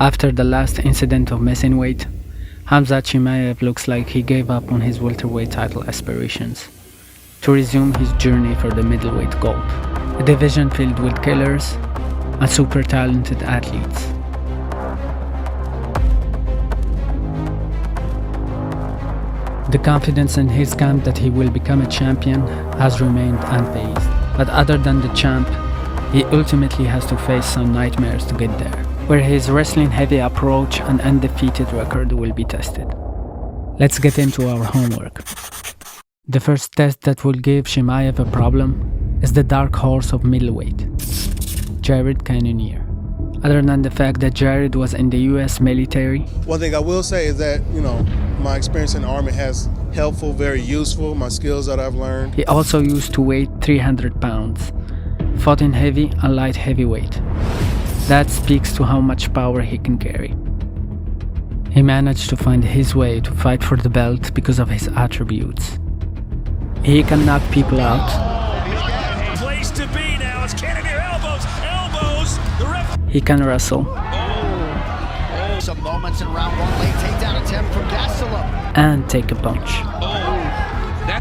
After the last incident of missing weight, Khamzat Chimaev looks like he gave up on his welterweight title aspirations to resume his journey for the middleweight gold, a division filled with killers and super talented athletes. The confidence in his camp that he will become a champion has remained unfazed. But other than the champ, he ultimately has to face some nightmares to get there, where his wrestling-heavy approach and undefeated record will be tested. Let's get into our homework. The first test that will give Chimaev a problem is the dark horse of middleweight, Jared Cannonier. Other than the fact that Jared was in the US military, one thing I will say is that, my experience in the Army has helpful, very useful, my skills that I've learned. He also used to weigh 300 pounds, fought in heavy and light heavyweight. That speaks to how much power he can carry. He managed to find his way to fight for the belt because of his attributes. He can knock people out. Place to be now. It's Cannonier elbows. The ref. He can wrestle. Some moments in round one, late takedown attempt from Gastelum. And take a punch.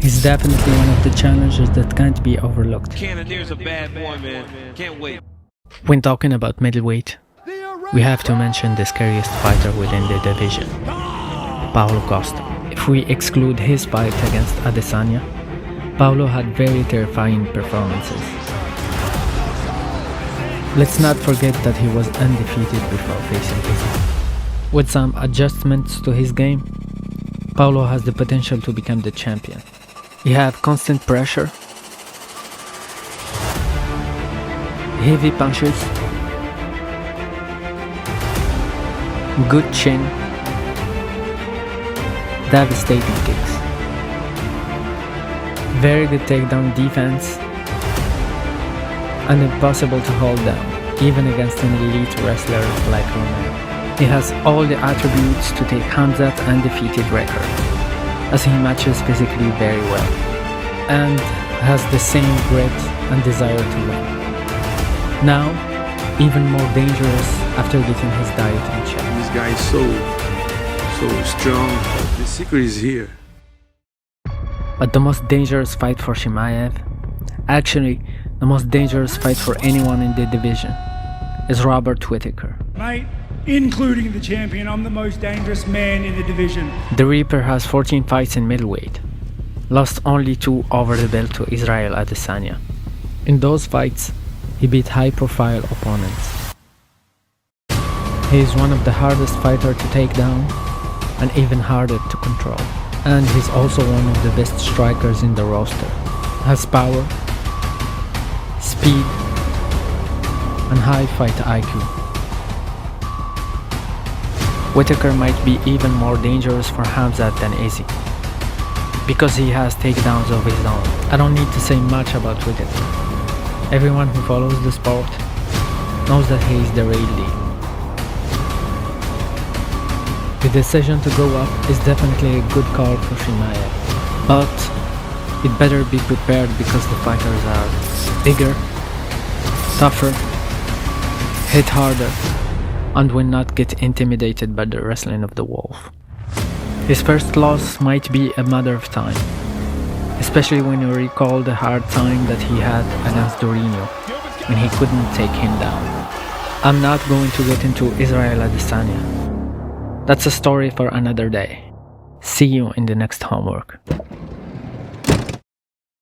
He's definitely one of the challengers that can't be overlooked. Cannonier's a bad boy, man. Can't wait. When talking about middleweight, we have to mention the scariest fighter within the division, Paulo Costa. If we exclude his fight against Adesanya, Paulo had very terrifying performances. Let's not forget that he was undefeated before facing Izzy. With some adjustments to his game, Paulo has the potential to become the champion. He has constant pressure, heavy punches, good chin, devastating kicks, very good takedown defense, and impossible to hold down, even against an elite wrestler like Romero. He has all the attributes to take Khamzat's undefeated record, as he matches physically very well, and has the same grit and desire to win. Now, even more dangerous after getting his diet in check. This guy is so strong. The secret is here. But the most dangerous fight for Chimaev, actually the most dangerous fight for anyone in the division, is Robert Whittaker. Mate, including the champion, I'm the most dangerous man in the division. The Reaper has 14 fights in middleweight, lost only 2 over the belt to Israel Adesanya. In those fights, he beat high-profile opponents. He is one of the hardest fighters to take down and even harder to control. And he's also one of the best strikers in the roster. Has power, speed, and high fight IQ. Whittaker might be even more dangerous for Khamzat than Izzy, because he has takedowns of his own. I don't need to say much about Whittaker. Everyone who follows the sport knows that he is the real deal. The decision to go up is definitely a good call for Chimaev, but it better be prepared because the fighters are bigger, tougher, hit harder, and will not get intimidated by the wrestling of the wolf. His first loss might be a matter of time, especially when you recall the hard time that he had against Dorino when he couldn't take him down. I'm not going to get into Israel Adesanya. That's a story for another day. See you in the next homework.